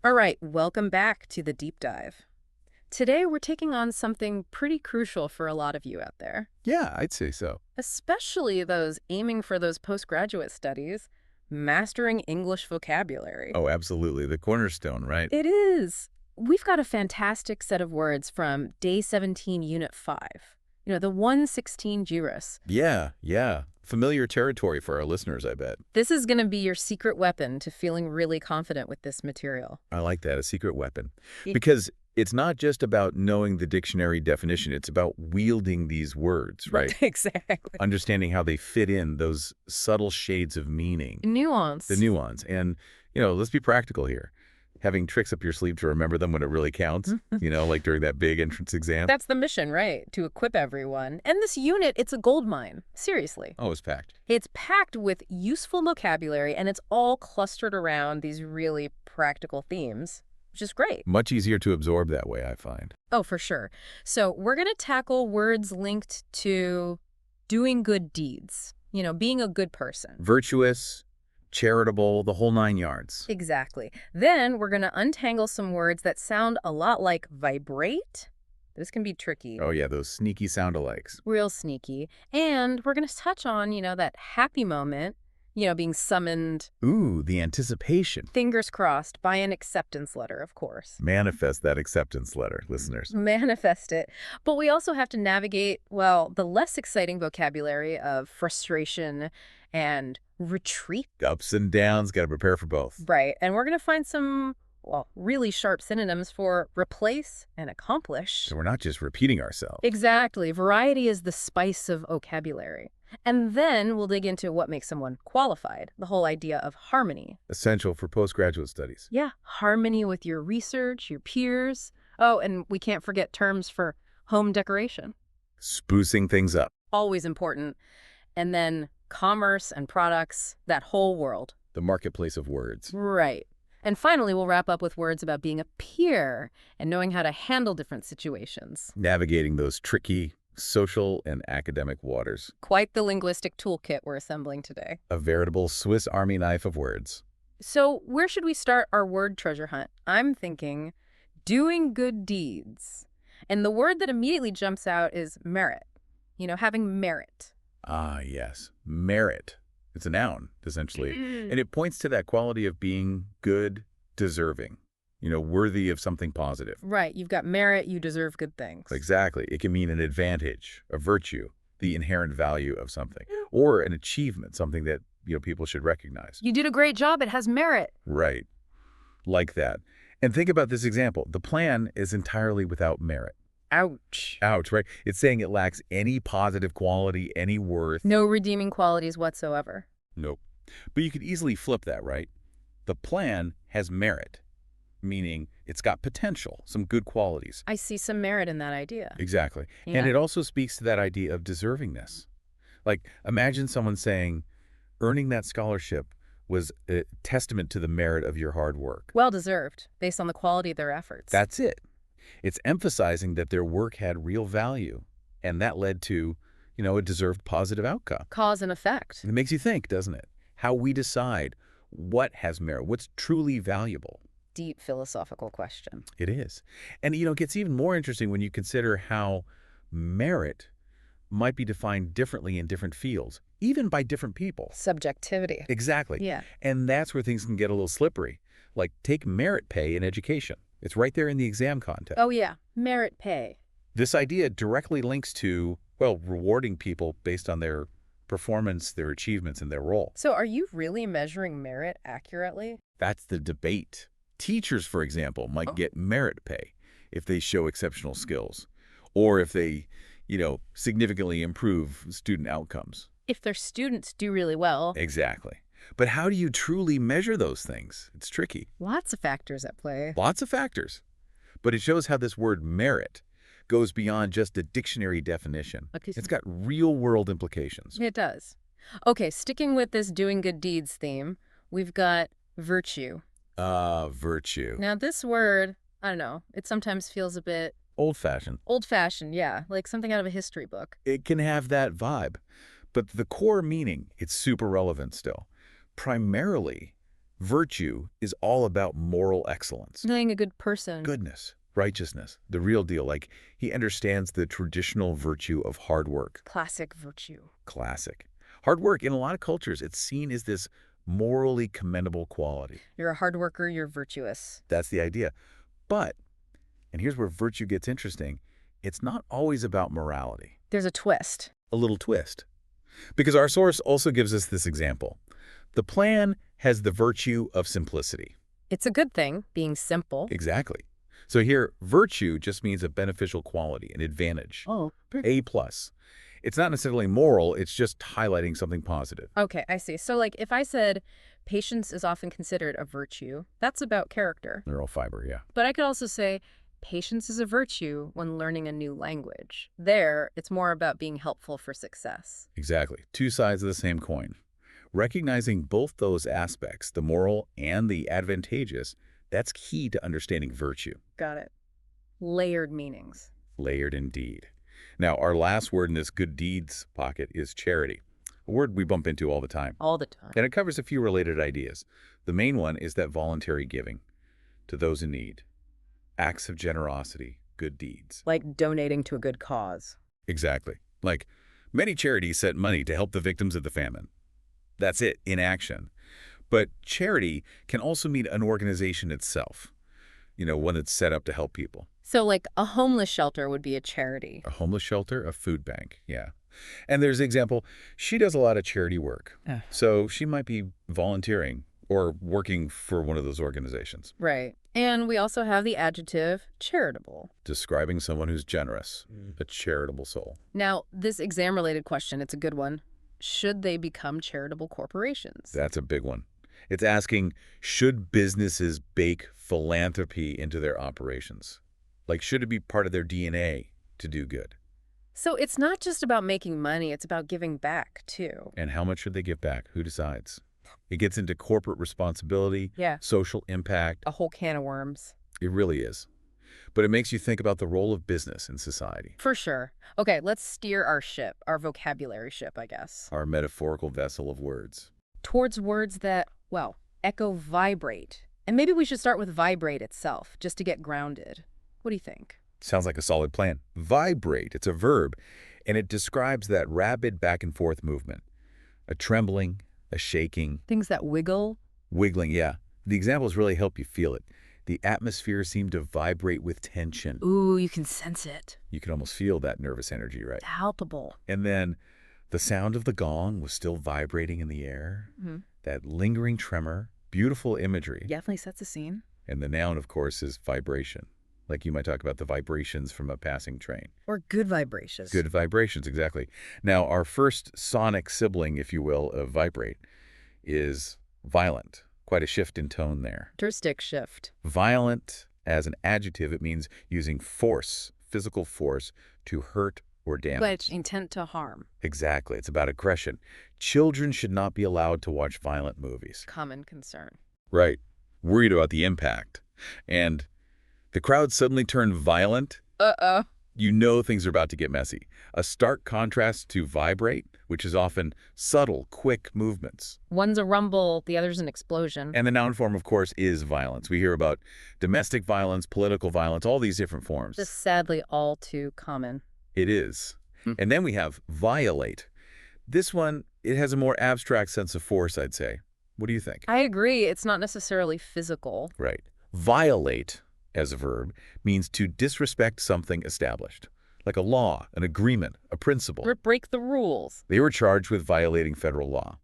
All right, welcome back to the deep dive. Today we're taking on something pretty crucial for a lot of you out there, Yeah, I'd say so. especially those aiming for those postgraduate studies, mastering English vocabulary. Oh, absolutely. The cornerstone, right? It is. We've got a fantastic set of words from Day 17, Unit 5. The 116 gyrus. Yeah. Familiar territory for our listeners, I bet. This is going to be your secret weapon to feeling really confident with this material. I like that, a secret weapon. Y- Because it's not just about knowing the dictionary definition, it's about wielding these words, right? Exactly. Understanding how they fit in those subtle shades of meaning, Nuance. the nuance. And, let's be practical here. Having tricks up your sleeve to remember them when it really counts, like during that big entrance exam. That's the mission, right? To equip everyone. And this unit, it's a gold mine. Seriously. Oh, it's packed. It's packed with useful vocabulary, and it's all clustered around these really practical themes, which is great. Much easier to absorb that way, I find. Oh, for sure. So we're going to tackle words linked to doing good deeds, being a good person. Virtuous, charitable, the whole 9 yards. Exactly. Then we're going to untangle some words that sound a lot like vibrate. This can be tricky. Oh, yeah, those sneaky sound-alikes. Real sneaky. And we're going to touch on, that happy moment, being summoned, Ooh, the anticipation. fingers crossed, by an acceptance letter, of course. Manifest that acceptance letter, listeners. Manifest it. But we also have to navigate, well, the less exciting vocabulary of frustration and retreat. Ups and downs, got to prepare for both. Right. And we're going to find some, well, really sharp synonyms for replace and accomplish. So we're not just repeating ourselves. Exactly. Variety is the spice of vocabulary. And then we'll dig into what makes someone qualified, the whole idea of harmony. Essential for postgraduate studies. Yeah, harmony with your research, your peers. Oh, and we can't forget terms for home decoration. Sprucing things up. Always important. And then commerce and products, that whole world. The marketplace of words. Right. And finally, we'll wrap up with words about being a peer and knowing how to handle different situations. Navigating those tricky social and academic waters. Quite the linguistic toolkit we're assembling today. A veritable Swiss Army knife of words. So where should we start our word treasure hunt? I'm thinking doing good deeds. And the word that immediately jumps out is merit. Having merit. Ah, yes. Merit. It's a noun, essentially. And it points to that quality of being good, deserving, worthy of something positive. Right. You've got merit. You deserve good things. Exactly. It can mean an advantage, a virtue, the inherent value of something, or an achievement, something that, people should recognize. You did a great job. It has merit. Right. Like that. And think about this example. The plan is entirely without merit. Ouch. Ouch, right? It's saying it lacks any positive quality, any worth. No redeeming qualities whatsoever. Nope. But you could easily flip that, right? The plan has merit, meaning it's got potential, some good qualities. I see some merit in that idea. Exactly. Yeah. And it also speaks to that idea of deservingness. Like, imagine someone saying, earning that scholarship was a testament to the merit of your hard work. Well deserved, based on the quality of their efforts. That's it. It's emphasizing that their work had real value, and that led to, a deserved positive outcome. Cause and effect. It makes you think, doesn't it? How we decide what has merit, what's truly valuable. Deep philosophical question. It is. And, it gets even more interesting when you consider how merit might be defined differently in different fields, even by different people. Subjectivity. Exactly. Yeah. And that's where things can get a little slippery. Like, take merit pay in education. It's right there in the exam context. Oh, yeah. Merit pay. This idea directly links to, rewarding people based on their performance, their achievements, and their role. So are you really measuring merit accurately? That's the debate. Teachers, for example, might get merit pay if they show exceptional skills, or if they, significantly improve student outcomes. If their students do really well. Exactly. But how do you truly measure those things? It's tricky. Lots of factors at play. Lots of factors. But it shows how this word merit goes beyond just a dictionary definition. Okay. It's got real-world implications. It does. Okay, sticking with this doing good deeds theme, we've got virtue. Virtue. Now this word, I don't know, it sometimes feels a bit Old-fashioned. old-fashioned, yeah, like something out of a history book. It can have that vibe. But the core meaning, it's super relevant still. Primarily, Virtue is all about moral excellence. Being a good person. Goodness, righteousness, the real deal. Like, he understands the traditional virtue of hard work. Classic virtue. Classic. Hard work, in a lot of cultures, it's seen as this morally commendable quality. You're a hard worker, you're virtuous. That's the idea. But, and here's where virtue gets interesting, it's not always about morality. There's a twist. A little twist. Because our source also gives us this example. The plan has the virtue of simplicity. It's a good thing, being simple. Exactly. So here, virtue just means a beneficial quality, an advantage. Oh. A+. It's not necessarily moral, it's just highlighting something positive. Okay, I see. So like if I said patience is often considered a virtue, that's about character. Neural fiber, yeah. But I could also say patience is a virtue when learning a new language. There, it's more about being helpful for success. Exactly. Two sides of the same coin. Recognizing both those aspects, the moral and the advantageous, that's key to understanding virtue. Got it. Layered meanings. Layered indeed. Now, our last word in this good deeds pocket is charity, a word we bump into all the time. All the time. And it covers a few related ideas. The main one is that voluntary giving to those in need. Acts of generosity, good deeds. Like donating to a good cause. Exactly. Like, many charities sent money to help the victims of the famine. That's it, in action. But charity can also mean an organization itself, one that's set up to help people. So like a homeless shelter would be a charity. A homeless shelter, a food bank, yeah. And there's the example, she does a lot of charity work. So she might be volunteering or working for one of those organizations. Right. And we also have the adjective charitable. Describing someone who's generous, a charitable soul. Now, this exam-related question, it's a good one. Should they become charitable corporations? That's a big one. It's asking, should businesses bake philanthropy into their operations? Like, should it be part of their DNA to do good? So it's not just about making money, it's about giving back, too. And how much should they give back? Who decides? It gets into corporate responsibility, social impact. A whole can of worms. It really is. But it makes you think about the role of business in society. For sure. Okay, let's steer our ship, our vocabulary ship, I guess. Our metaphorical vessel of words. Towards words that, well, echo vibrate. And maybe we should start with vibrate itself, just to get grounded. What do you think? Sounds like a solid plan. Vibrate, it's a verb, and it describes that rapid back and forth movement. A trembling, a shaking. Things that wiggle. Wiggling, yeah. The examples really help you feel it. The atmosphere seemed to vibrate with tension. Ooh, you can sense it. You can almost feel that nervous energy, right? Palpable. And then the sound of the gong was still vibrating in the air. That lingering tremor, beautiful imagery. Definitely sets a scene. And the noun, of course, is vibration. Like you might talk about the vibrations from a passing train. Or good vibrations. Good vibrations, exactly. Now, our first sonic sibling, if you will, of vibrate is violent. Quite a shift in tone there. Drastic shift. Violent, as an adjective, it means using force, physical force, to hurt or damage. But intent to harm. Exactly. It's about aggression. Children should not be allowed to watch violent movies. Common concern. Right. Worried about the impact. And the crowd suddenly turned violent. Uh-oh. You know things are about to get messy. A stark contrast to vibrate, which is often subtle, quick movements. One's a rumble, the other's an explosion. And the noun form, of course, is violence. We hear about domestic violence, political violence, all these different forms. Just sadly all too common. It is. And then we have violate. This one, it has a more abstract sense of force, I'd say. What do you think? I agree. It's not necessarily physical. Right. Violate, as a verb, means to disrespect something established, like a law, an agreement, a principle. Or break the rules. They were charged with violating federal law.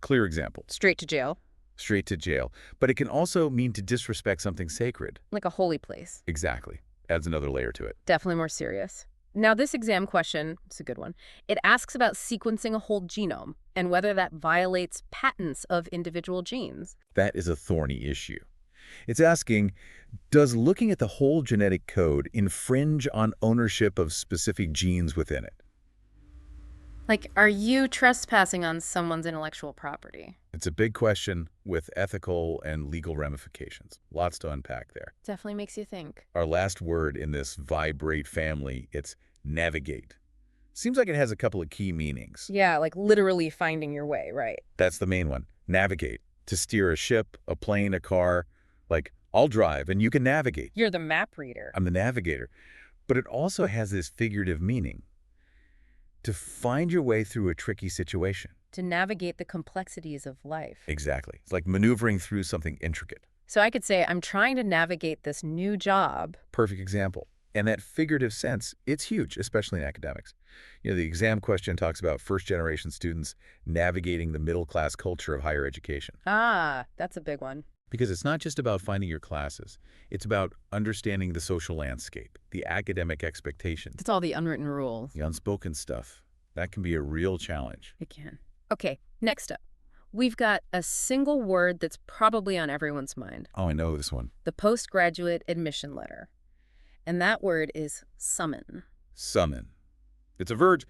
Clear example. Straight to jail. Straight to jail. But it can also mean to disrespect something sacred. Like a holy place. Exactly. Adds another layer to it. Definitely more serious. Now, this exam question, it's a good one. It asks about sequencing a whole genome and whether that violates patents of individual genes. That is a thorny issue. It's asking, does looking at the whole genetic code infringe on ownership of specific genes within it? Like, are you trespassing on someone's intellectual property? It's a big question with ethical and legal ramifications. Lots to unpack there. Definitely makes you think. Our last word in this vibrate family, it's navigate. Seems like it has a couple of key meanings. Yeah, like literally finding your way, right? That's the main one. Navigate. To steer a ship, a plane, a car. Like, I'll drive and you can navigate. You're the map reader. I'm the navigator. But it also has this figurative meaning. To find your way through a tricky situation. To navigate the complexities of life. Exactly. It's like maneuvering through something intricate. So I could say, I'm trying to navigate this new job. Perfect example. And that figurative sense, it's huge, especially in academics. You know, the exam question talks about first-generation students navigating the middle-class culture of higher education. Ah, that's a big one. Because it's not just about finding your classes. It's about understanding the social landscape, the academic expectations, It's all the unwritten rules. the unspoken stuff. That can be a real challenge. It can. Okay, next up. We've got a single word that's probably on everyone's mind. Oh, I know this one. The postgraduate admission letter. And that word is summon. Summon. It's a verb.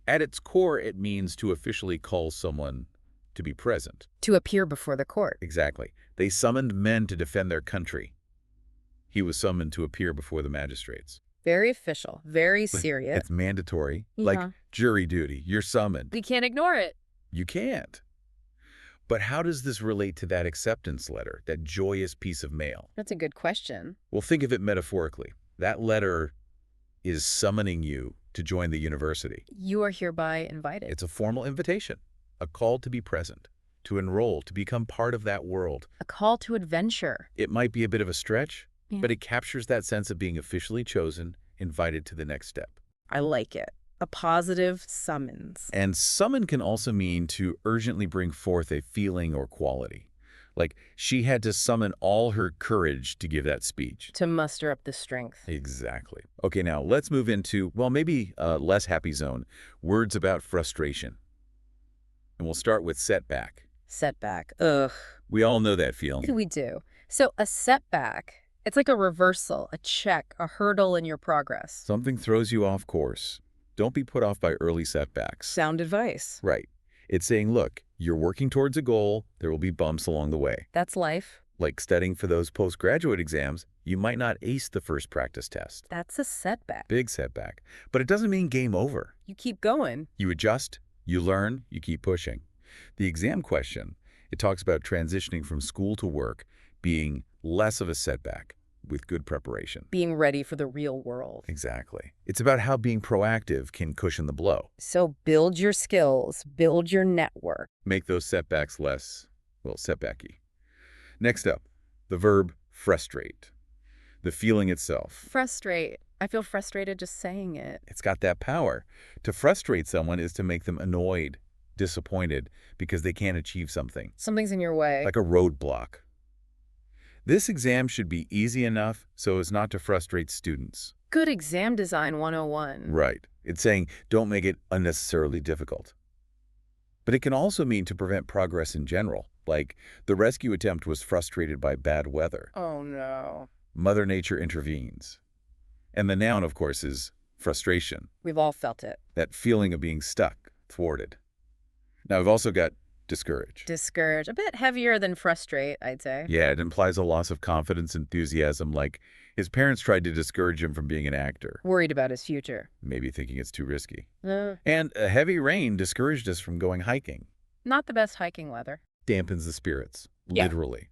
At its core, it means to officially call someone to be present. To appear before the court. Exactly. They summoned men to defend their country. He was summoned to appear before the magistrates. Very official, very serious. It's mandatory. Yeah. Like jury duty. You're summoned. We can't ignore it. You can't. But how does this relate to that acceptance letter, that joyous piece of mail? That's a good question. Well, think of it metaphorically. That letter is summoning you to join the university. You are hereby invited. It's a formal invitation, a call to be present, to enroll, to become part of that world. A call to adventure. It might be a bit of a stretch, Yeah. but it captures that sense of being officially chosen, invited to the next step. I like it. A positive summons. And summon can also mean to urgently bring forth a feeling or quality. Like, she had to summon all her courage to give that speech. To muster up the strength. Exactly. Okay, now let's move into, well, maybe a less happy zone, words about frustration. And we'll start with setback. Setback. Ugh. We all know that feeling. We do. So a setback, it's like a reversal, a check, a hurdle in your progress. Something throws you off course. Don't be put off by early setbacks. Sound advice. Right. It's saying, look, you're working towards a goal. There will be bumps along the way. That's life. Like studying for those postgraduate exams, you might not ace the first practice test. That's a setback. Big setback. But it doesn't mean game over. You keep going. You adjust, you learn, you keep pushing. The exam question, it talks about transitioning from school to work being less of a setback with good preparation. Being ready for the real world. Exactly. It's about how being proactive can cushion the blow. So build your skills, build your network. Make those setbacks less, well, setbacky. Next up, the verb frustrate. The feeling itself. Frustrate. I feel frustrated just saying it. It's got that power. To frustrate someone is to make them annoyed, disappointed, because they can't achieve something. Something's in your way. Like a roadblock. This exam should be easy enough so as not to frustrate students. Good exam design 101. Right. It's saying don't make it unnecessarily difficult. But it can also mean to prevent progress in general, like the rescue attempt was frustrated by bad weather. Oh, no. Mother Nature intervenes. And the noun, of course, is frustration, We've all felt it. that feeling of being stuck, thwarted. Now, we've also got discourage. Discourage. A bit heavier than frustrate, I'd say. Yeah, it implies a loss of confidence, enthusiasm, like his parents tried to discourage him from being an actor, Worried about his future. maybe thinking it's too risky. Uh, And a heavy rain discouraged us from going hiking. Not the best hiking weather. Dampens the spirits, Yeah. literally.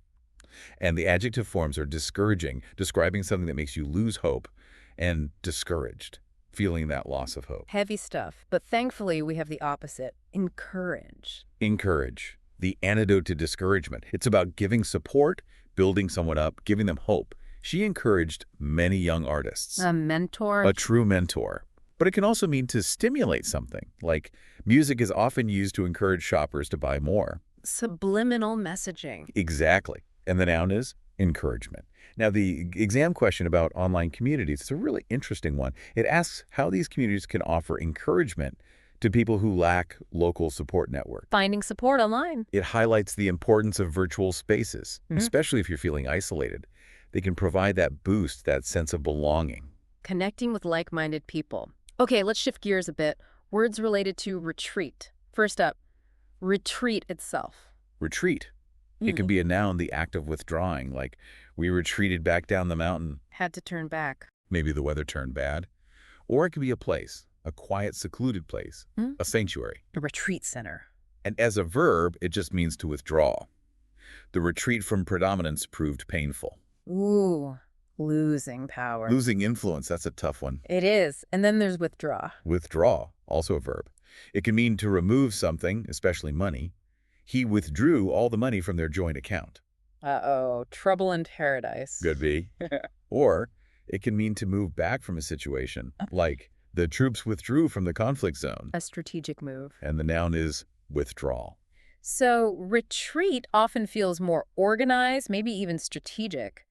And the adjective forms are discouraging, describing something that makes you lose hope, and discouraged, feeling that loss of hope. Heavy stuff. But thankfully, we have the opposite. Encourage. Encourage, the antidote to discouragement. It's about giving support, building someone up, giving them hope. She encouraged many young artists. A mentor. A true mentor. But it can also mean to stimulate something, like music is often used to encourage shoppers to buy more. Subliminal messaging. Exactly. And the noun is encouragement. Now, the exam question about online communities is a really interesting one. It asks how these communities can offer encouragement to people who lack local support network. Finding support online. It highlights the importance of virtual spaces, especially if you're feeling isolated. They can provide that boost, that sense of belonging. Connecting with like-minded people. Okay, let's shift gears a bit. Words related to retreat. First up, retreat itself. Retreat. It can be a noun, the act of withdrawing, like we retreated back down the mountain. Had to turn back. Maybe the weather turned bad. Or it could be a place, a quiet, secluded place, a sanctuary. A retreat center. And as a verb, it just means to withdraw. The retreat from predominance proved painful. Ooh, losing power. Losing influence, that's a tough one. It is. And then there's withdraw. Withdraw, also a verb. It can mean to remove something, especially money. He withdrew all the money from their joint account. Uh-oh, trouble in paradise. Could be. Or it can mean to move back from a situation, like the troops withdrew from the conflict zone. A strategic move. And the noun is withdrawal. So retreat often feels more organized, maybe even strategic,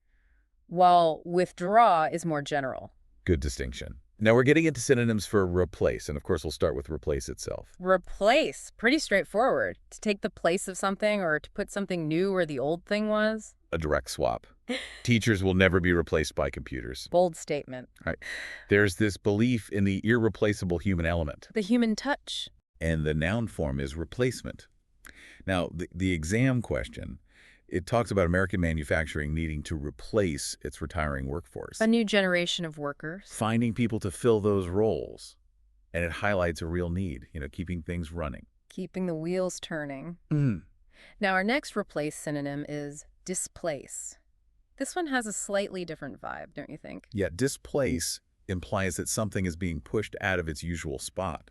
while withdraw is more general. Good distinction. Now we're getting into synonyms for replace, and of course we'll start with replace itself. Replace, pretty straightforward. To take the place of something or to put something new where the old thing was. A direct swap. Teachers will never be replaced by computers. Bold statement. Right. There's this belief in the irreplaceable human element. The human touch. And the noun form is replacement. Now, the exam question, it talks about American manufacturing needing to replace its retiring workforce. A new generation of workers. Finding people to fill those roles. And it highlights a real need, keeping things running. Keeping the wheels turning. Mm. Now, our next replace synonym is displace. This one has a slightly different vibe, don't you think? Yeah, displace implies that something is being pushed out of its usual spot,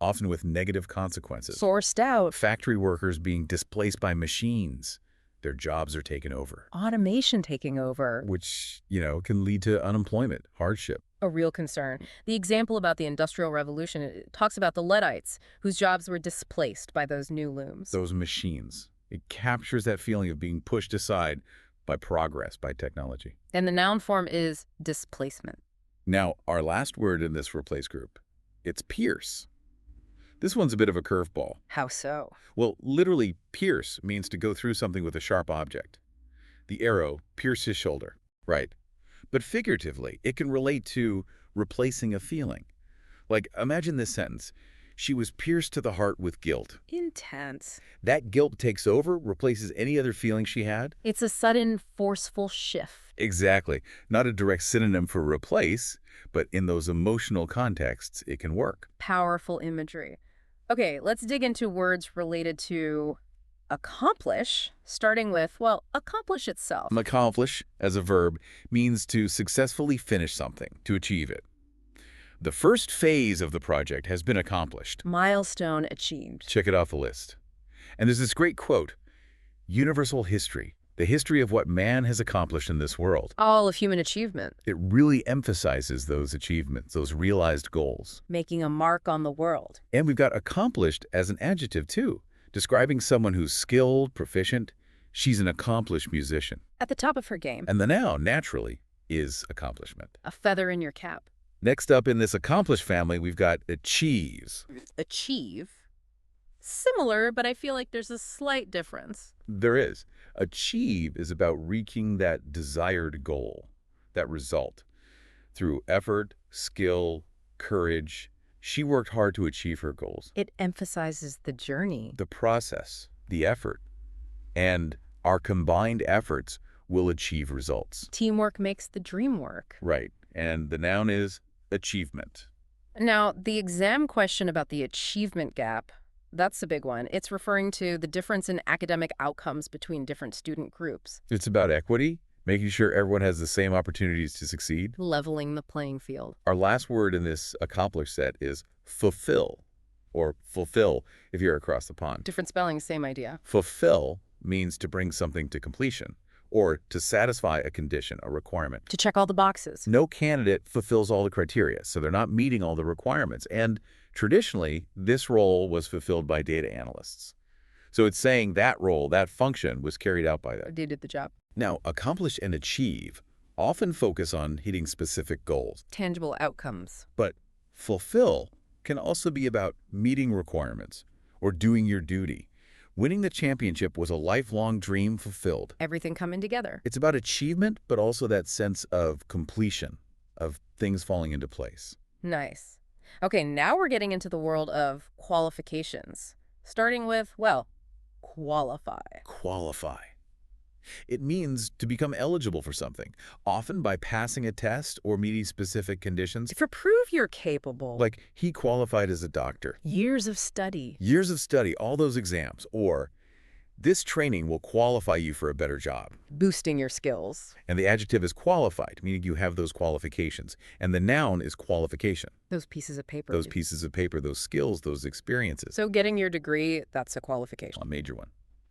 often with negative consequences. Forced out. Factory workers being displaced by machines. Their jobs are taken over. Automation taking over. Which, can lead to unemployment, hardship. A real concern. The example about the Industrial Revolution, it talks about the Luddites, whose jobs were displaced by those new looms. Those machines. It captures that feeling of being pushed aside by progress, by technology. And the noun form is displacement. Now, our last word in this replace group, it's pierce. This one's a bit of a curveball. How so? Well, literally, pierce means to go through something with a sharp object. The arrow pierced his shoulder, right? But figuratively, it can relate to replacing a feeling. Like, imagine this sentence. She was pierced to the heart with guilt. Intense. That guilt takes over, replaces any other feeling she had. It's a sudden, forceful shift. Exactly. Not a direct synonym for replace, but in those emotional contexts, it can work. Powerful imagery. Okay, let's dig into words related to accomplish, starting with, well, accomplish itself. Accomplish, as a verb, means to successfully finish something, to achieve it. The first phase of the project has been accomplished. Milestone achieved. Check it off the list. And there's this great quote, universal history, the history of what man has accomplished in this world. All of human achievement. It really emphasizes those achievements, those realized goals. Making a mark on the world. And we've got accomplished as an adjective, too, describing someone who's skilled, proficient. She's an accomplished musician. At the top of her game. And the noun, naturally, is accomplishment. A feather in your cap. Next up in this accomplished family, we've got achieves. Achieve. Similar, but I feel like there's a slight difference. There is. Achieve is about reaching that desired goal, that result. Through effort, skill, courage, she worked hard to achieve her goals. It emphasizes the journey. The process, the effort, and our combined efforts will achieve results. Teamwork makes the dream work. Right. And the noun is achievement. Now, the exam question about the achievement gap, that's a big one. It's referring to the difference in academic outcomes between different student groups. It's about equity, making sure everyone has the same opportunities to succeed. Leveling the playing field. Our last word in this accomplish set is fulfill, or fulfill if you're across the pond. Different spelling, same idea. Fulfill means to bring something to completion, or to satisfy a condition, a requirement. To check all the boxes. No candidate fulfills all the criteria, so they're not meeting all the requirements. And traditionally, this role was fulfilled by data analysts. So it's saying that role, that function, was carried out by them. They did the job. Now, accomplish and achieve often focus on hitting specific goals. Tangible outcomes. But fulfill can also be about meeting requirements or doing your duty. Winning the championship was a lifelong dream fulfilled. Everything coming together. It's about achievement, but also that sense of completion, of things falling into place. Nice. Okay, now we're getting into the world of qualifications. Starting with, well, qualify. Qualify. It means to become eligible for something, often by passing a test or meeting specific conditions. To prove you're capable. Like, he qualified as a doctor. Years of study. Years of study, all those exams. Or, This training will qualify you for a better job. Boosting your skills. And the adjective is qualified, meaning you have those qualifications. And the noun is qualification. Those pieces of paper. Those pieces of paper, those skills, those experiences. So getting your degree, that's a qualification. A major one.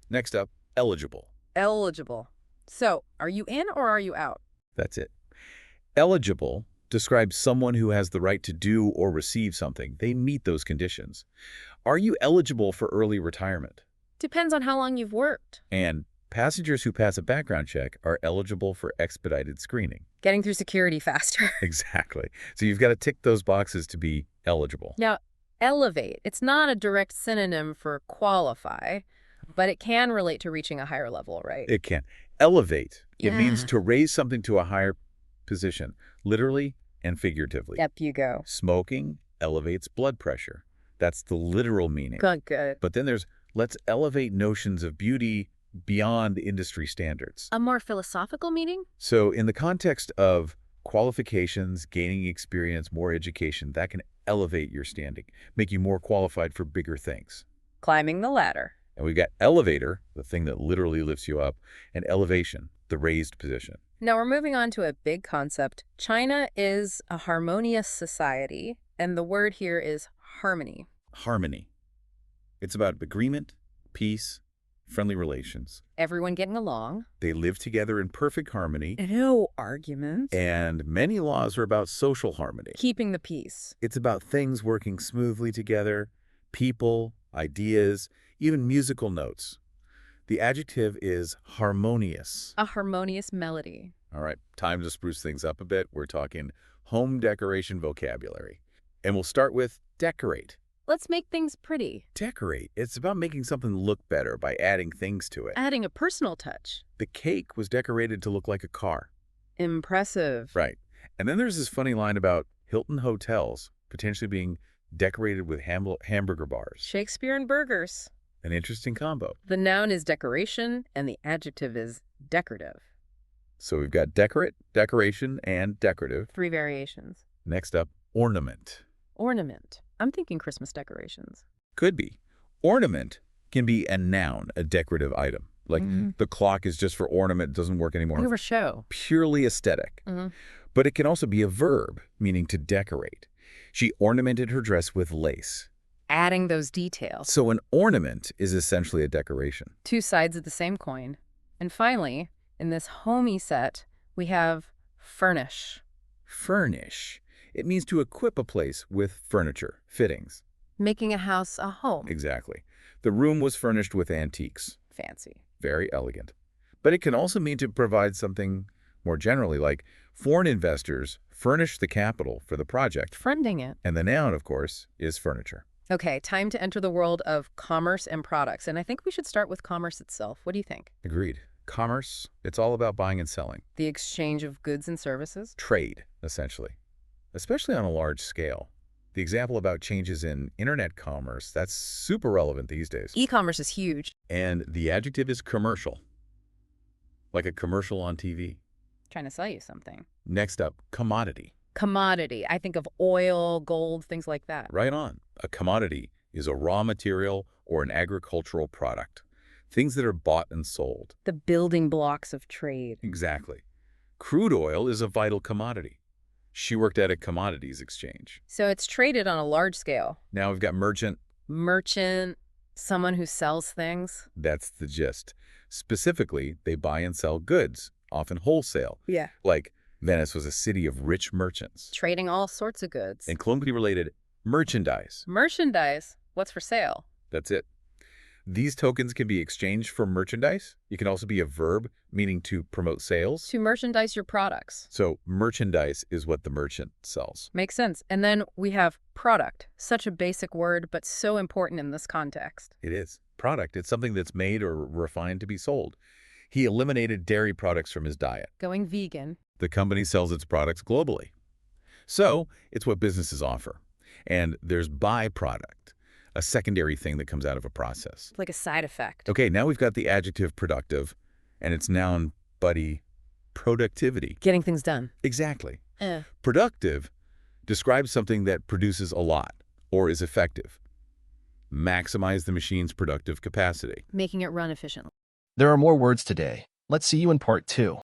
Next up, eligible. Eligible. So, are you in or are you out? That's it. Eligible describes someone who has the right to do or receive something. They meet those conditions. Are you eligible for early retirement? Depends on how long you've worked. And passengers who pass a background check are eligible for expedited screening. Getting through security faster. Exactly. So you've got to tick those boxes to be eligible. Now, elevate. It's not a direct synonym for qualify, but it can relate to reaching a higher level, right? It can. Elevate. It Yeah. means to raise something to a higher position, literally and figuratively. Up you go. Smoking elevates blood pressure. That's the literal meaning. Good. But then there's let's elevate notions of beauty beyond industry standards. A more philosophical meaning? So in the context of qualifications, gaining experience, more education, that can elevate your standing, make you more qualified for bigger things. Climbing the ladder. And we've got elevator, the thing that literally lifts you up, and elevation, the raised position. Now we're moving on to a big concept. China is a harmonious society, and the word here is harmony. Harmony. It's about agreement, peace, friendly relations. Everyone getting along. They live together in perfect harmony, No arguments. and many laws are about social harmony. Keeping the peace. It's about things working smoothly together, people, ideas, even musical notes. The adjective is harmonious. A harmonious melody. All right, time to spruce things up a bit. We're talking home decoration vocabulary. And we'll start with decorate. Let's make things pretty. Decorate. It's about making something look better by adding things to it. Adding a personal touch. The cake was decorated to look like a car. Impressive. Right. And then there's this funny line about Hilton hotels potentially being decorated with hamburger bars. Shakespeare and burgers. An interesting combo. The noun is decoration, and the adjective is decorative. So we've got decorate, decoration, and decorative. 3 variations. Next up, ornament. Ornament. I'm thinking Christmas decorations. Could be. Ornament can be a noun, a decorative item. Like the clock is just for ornament, doesn't work anymore. More of a show. Purely aesthetic. But it can also be a verb, meaning to decorate. She ornamented her dress with lace. Adding those details. So an ornament is essentially a decoration. 2 sides of the same coin. And finally, in this homey set, we have furnish. Furnish. It means to equip a place with furniture, fittings. Making a house a home. Exactly. The room was furnished with antiques. Fancy. Very elegant. But it can also mean to provide something more generally, like foreign investors furnish the capital for the project. Friending it. And the noun, of course, is furniture. Okay, time to enter the world of commerce and products. And I think we should start with commerce itself. What do you think? Agreed. Commerce, it's all about buying and selling. The exchange of goods and services? Trade, essentially. Especially on a large scale. The example about changes in internet commerce, that's super relevant these days. E-commerce is huge. And the adjective is commercial. Like a commercial on TV. Trying to sell you something. Next up, commodity. Commodity. I think of oil, gold, things like that. Right on. A commodity is a raw material or an agricultural product. Things that are bought and sold. The building blocks of trade. Exactly. Crude oil is a vital commodity. She worked at a commodities exchange. So it's traded on a large scale. Now we've got merchant. Merchant, someone who sells things. That's the gist. Specifically, they buy and sell goods, often wholesale. Yeah. Like Venice was a city of rich merchants. Trading all sorts of goods. And colloquially related, merchandise. Merchandise. What's for sale? That's it. These tokens can be exchanged for merchandise. It can also be a verb, meaning to promote sales. To merchandise your products. So merchandise is what the merchant sells. Makes sense. And then we have product. Such a basic word, but so important in this context. It is. Product. It's something that's made or refined to be sold. He eliminated dairy products from his diet. Going vegan. The company sells its products globally. So it's what businesses offer. And there's byproduct, a secondary thing that comes out of a process. Like a side effect. Okay, now we've got the adjective productive, and its noun, buddy, productivity. Getting things done. Exactly. Productive describes something that produces a lot or is effective. Maximize the machine's productive capacity. Making it run efficiently. There are more words today. Let's see you in part 2.